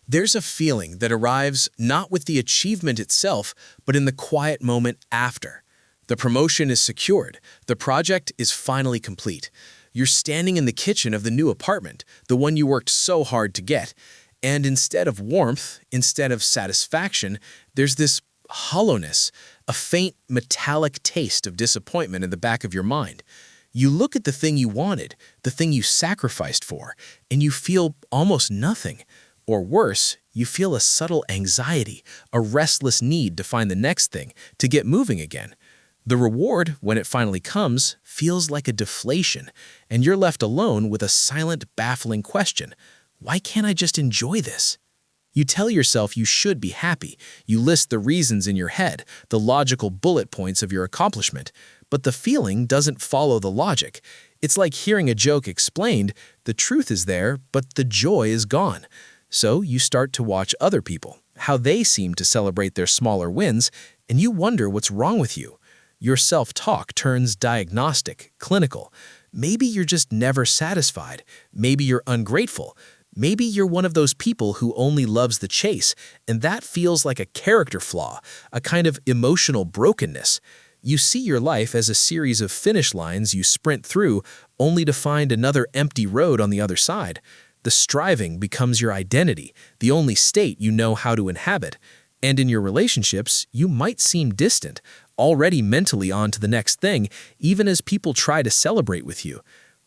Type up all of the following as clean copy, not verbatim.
There's a feeling that arrives not with the achievement itself, but in the quiet moment after. The promotion is secured. The project is finally complete. You're standing in the kitchen of the new apartment, the one you worked so hard to get. And instead of warmth, instead of satisfaction, there's this hollowness, a faint metallic taste of disappointment in the back of your mind. You look at the thing you wanted, the thing you sacrificed for, and you feel almost nothing. Or worse, you feel a subtle anxiety, a restless need to find the next thing, to get moving again. The reward, when it finally comes, feels like a deflation, and you're left alone with a silent, baffling question. Why can't I just enjoy this? You tell yourself you should be happy. You list the reasons in your head, the logical bullet points of your accomplishment. But the feeling doesn't follow the logic. It's like hearing a joke explained. The truth is there, but the joy is gone. So you start to watch other people, how they seem to celebrate their smaller wins, and you wonder what's wrong with you. Your self-talk turns diagnostic, clinical. Maybe you're just never satisfied. Maybe you're ungrateful. Maybe you're one of those people who only loves the chase, and that feels like a character flaw, a kind of emotional brokenness. You see your life as a series of finish lines you sprint through, only to find another empty road on the other side. The striving becomes your identity, the only state you know how to inhabit. And in your relationships, you might seem distant, already mentally on to the next thing, even as people try to celebrate with you.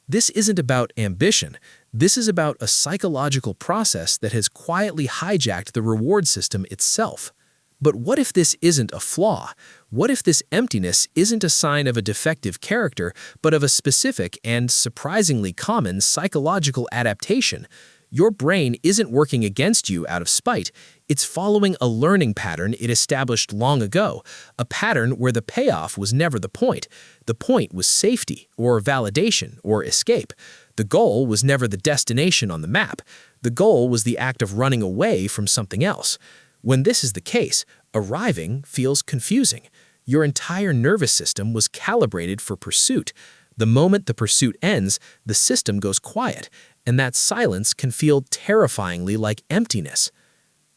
This isn't about ambition. This is about a psychological process that has quietly hijacked the reward system itself. But what if this isn't a flaw? What if this emptiness isn't a sign of a defective character, but of a specific and surprisingly common psychological adaptation? Your brain isn't working against you out of spite. It's following a learning pattern it established long ago, a pattern where the payoff was never the point. The point was safety, or validation, or escape. The goal was never the destination on the map. The goal was the act of running away from something else. When this is the case, arriving feels confusing. Your entire nervous system was calibrated for pursuit. The moment the pursuit ends, the system goes quiet, and that silence can feel terrifyingly like emptiness.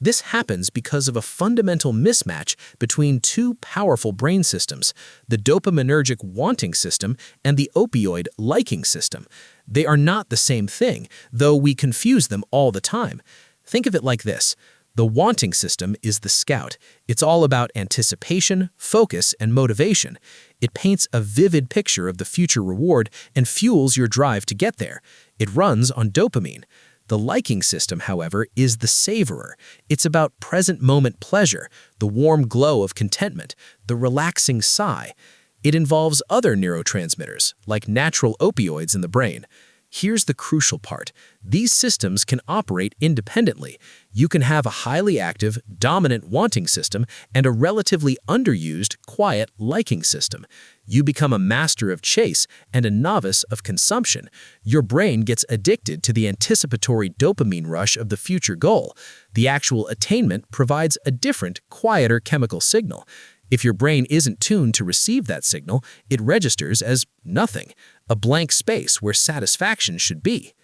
This happens because of a fundamental mismatch between two powerful brain systems, the dopaminergic wanting system and the opioid liking system. They are not the same thing, though we confuse them all the time. Think of it like this. The wanting system is the scout. It's all about anticipation, focus, and motivation. It paints a vivid picture of the future reward and fuels your drive to get there. It runs on dopamine. The liking system, however, is the savorer. It's about present-moment pleasure, the warm glow of contentment, the relaxing sigh. It involves other neurotransmitters, like natural opioids in the brain. Here's the crucial part. These systems can operate independently. You can have a highly active, dominant wanting system and a relatively underused, quiet liking system. You become a master of chase and a novice of consumption. Your brain gets addicted to the anticipatory dopamine rush of the future goal. The actual attainment provides a different, quieter chemical signal. If your brain isn't tuned to receive that signal, it registers as nothing, a blank space where satisfaction should be.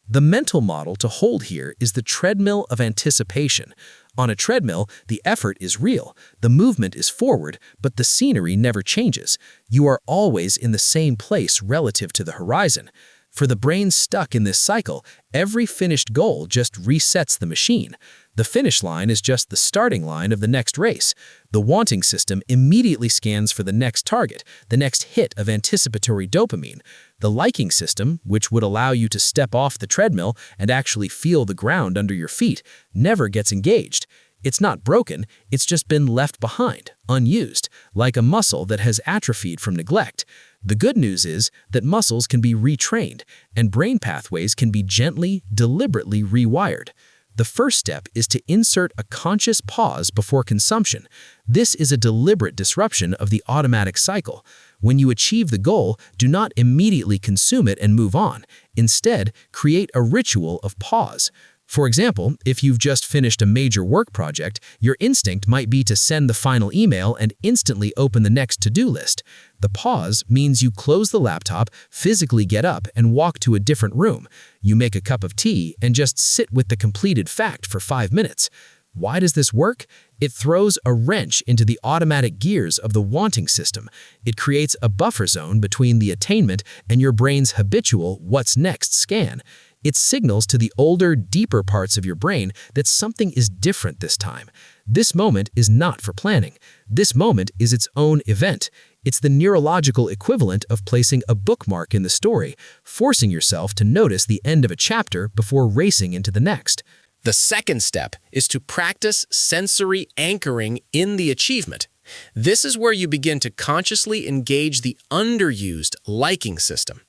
The mental model to hold here is the treadmill of anticipation. On a treadmill, the effort is real, the movement is forward, but the scenery never changes. You are always in the same place relative to the horizon. For the brain stuck in this cycle, every finished goal just resets the machine. The finish line is just the starting line of the next race. The wanting system immediately scans for the next target, the next hit of anticipatory dopamine. The liking system, which would allow you to step off the treadmill and actually feel the ground under your feet, never gets engaged. It's not broken, it's just been left behind, unused, like a muscle that has atrophied from neglect. The good news is that muscles can be retrained, and brain pathways can be gently, deliberately rewired. The first step is to insert a conscious pause before consumption. This is a deliberate disruption of the automatic cycle. When you achieve the goal, do not immediately consume it and move on. Instead, create a ritual of pause. For example, if you've just finished a major work project, your instinct might be to send the final email and instantly open the next to-do list. The pause means you close the laptop, physically get up, and walk to a different room. You make a cup of tea and just sit with the completed fact for 5 minutes. Why does this work? It throws a wrench into the automatic gears of the wanting system. It creates a buffer zone between the attainment and your brain's habitual "what's next" scan. It signals to the older, deeper parts of your brain that something is different this time. This moment is not for planning. This moment is its own event. It's the neurological equivalent of placing a bookmark in the story, forcing yourself to notice the end of a chapter before racing into the next. The second step is to practice sensory anchoring in the achievement. This is where you begin to consciously engage the underused liking system.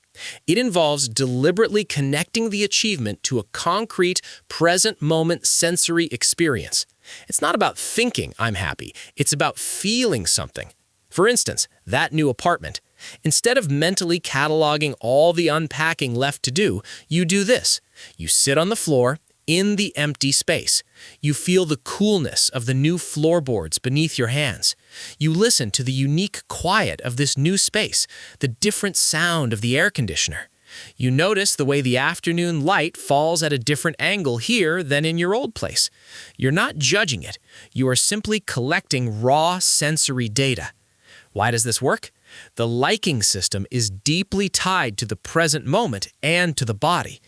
It involves deliberately connecting the achievement to a concrete, present-moment sensory experience. It's not about thinking, "I'm happy." It's about feeling something. For instance, that new apartment. Instead of mentally cataloging all the unpacking left to do, you do this. You sit on the floor, in the empty space. You feel the coolness of the new floorboards beneath your hands. You listen to the unique quiet of this new space, the different sound of the air conditioner. You notice the way the afternoon light falls at a different angle here than in your old place. You're not judging it. You are simply collecting raw sensory data. Why does this work? The liking system is deeply tied to the present moment and to the body.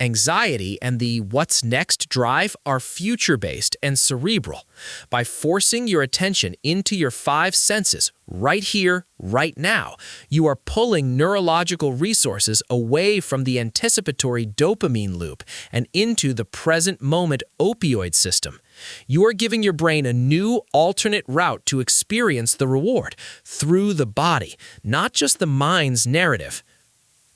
Anxiety and the "what's next" drive are future-based and cerebral. By forcing your attention into your 5 senses, right here, right now, you are pulling neurological resources away from the anticipatory dopamine loop and into the present moment opioid system. You are giving your brain a new alternate route to experience the reward through the body, not just the mind's narrative.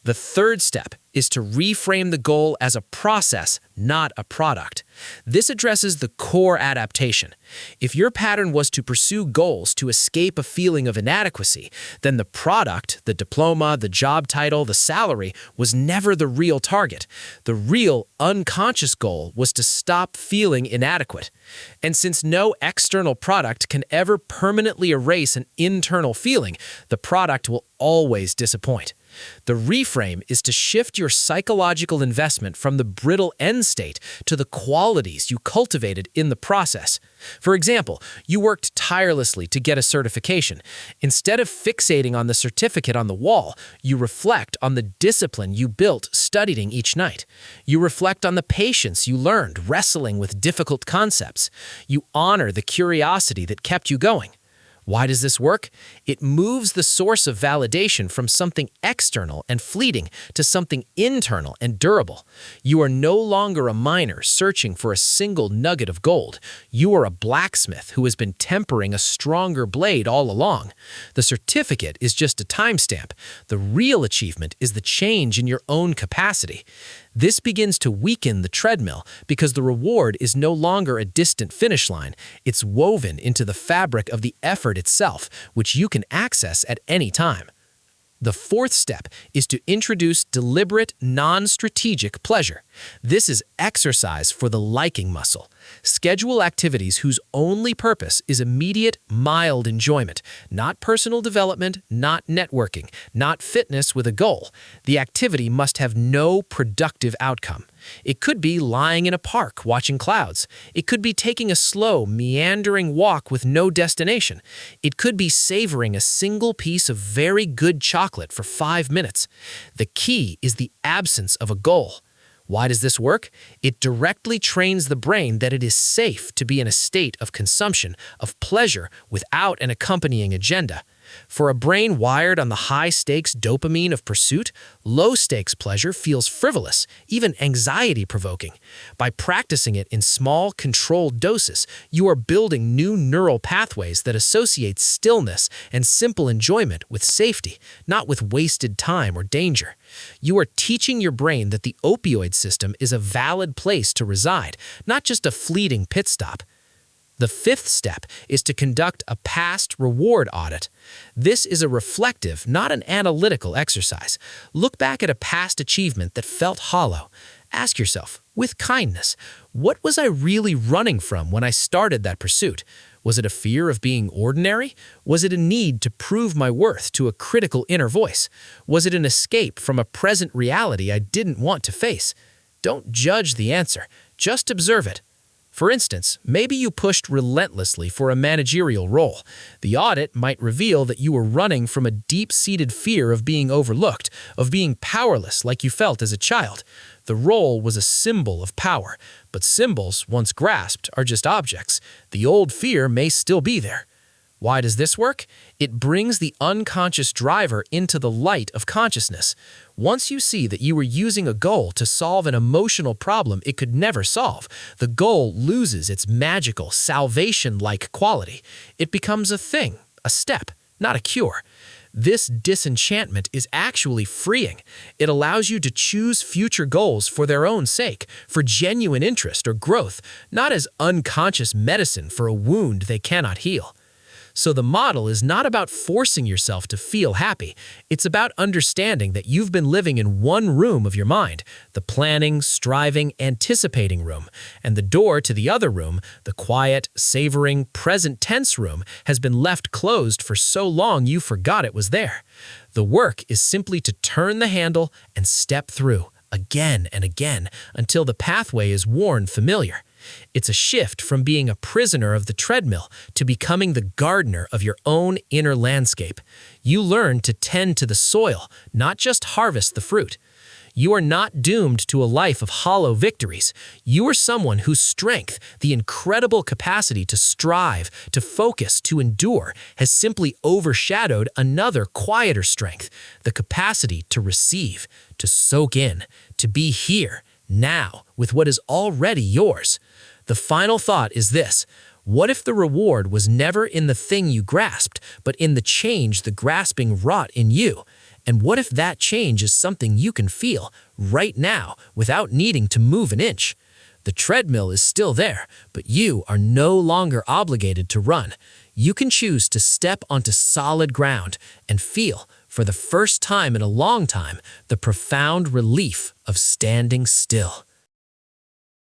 The third step is to reframe the goal as a process, not a product. This addresses the core adaptation. If your pattern was to pursue goals to escape a feeling of inadequacy, then the product, the diploma, the job title, the salary, was never the real target. The real, unconscious goal was to stop feeling inadequate. And since no external product can ever permanently erase an internal feeling, the product will always disappoint. The reframe is to shift your psychological investment from the brittle end state to the qualities you cultivated in the process. For example, you worked tirelessly to get a certification. Instead of fixating on the certificate on the wall, you reflect on the discipline you built studying each night. You reflect on the patience you learned wrestling with difficult concepts. You honor the curiosity that kept you going. Why does this work? It moves the source of validation from something external and fleeting to something internal and durable. You are no longer a miner searching for a single nugget of gold. You are a blacksmith who has been tempering a stronger blade all along. The certificate is just a timestamp. The real achievement is the change in your own capacity. This begins to weaken the treadmill because the reward is no longer a distant finish line. It's woven into the fabric of the effort itself, which you can access at any time. The fourth step is to introduce deliberate, non-strategic pleasure. This is exercise for the liking muscle. Schedule activities whose only purpose is immediate, mild enjoyment, not personal development, not networking, not fitness with a goal. The activity must have no productive outcome. It could be lying in a park watching clouds. It could be taking a slow, meandering walk with no destination. It could be savoring a single piece of very good chocolate for 5 minutes. The key is the absence of a goal. Why does this work? It directly trains the brain that it is safe to be in a state of consumption, of pleasure, without an accompanying agenda. For a brain wired on the high-stakes dopamine of pursuit, low-stakes pleasure feels frivolous, even anxiety-provoking. By practicing it in small, controlled doses, you are building new neural pathways that associate stillness and simple enjoyment with safety, not with wasted time or danger. You are teaching your brain that the opioid system is a valid place to reside, not just a fleeting pit stop. The fifth step is to conduct a past reward audit. This is a reflective, not an analytical exercise. Look back at a past achievement that felt hollow. Ask yourself, with kindness, what was I really running from when I started that pursuit? Was it a fear of being ordinary? Was it a need to prove my worth to a critical inner voice? Was it an escape from a present reality I didn't want to face? Don't judge the answer, just observe it. For instance, maybe you pushed relentlessly for a managerial role. The audit might reveal that you were running from a deep-seated fear of being overlooked, of being powerless like you felt as a child. The role was a symbol of power, but symbols, once grasped, are just objects. The old fear may still be there. Why does this work? It brings the unconscious driver into the light of consciousness. Once you see that you were using a goal to solve an emotional problem it could never solve, the goal loses its magical, salvation-like quality. It becomes a thing, a step, not a cure. This disenchantment is actually freeing. It allows you to choose future goals for their own sake, for genuine interest or growth, not as unconscious medicine for a wound they cannot heal. So the model is not about forcing yourself to feel happy. It's about understanding that you've been living in one room of your mind, the planning, striving, anticipating room, and the door to the other room, the quiet, savoring, present tense room, has been left closed for so long you forgot it was there. The work is simply to turn the handle and step through, again and again, until the pathway is worn familiar. It's a shift from being a prisoner of the treadmill to becoming the gardener of your own inner landscape. You learn to tend to the soil, not just harvest the fruit. You are not doomed to a life of hollow victories. You are someone whose strength, the incredible capacity to strive, to focus, to endure, has simply overshadowed another quieter strength, the capacity to receive, to soak in, to be here, now, with what is already yours. The final thought is this: what if the reward was never in the thing you grasped, but in the change the grasping wrought in you? And what if that change is something you can feel right now without needing to move an inch? The treadmill is still there, but you are no longer obligated to run. You can choose to step onto solid ground and feel, for the first time in a long time, the profound relief of standing still.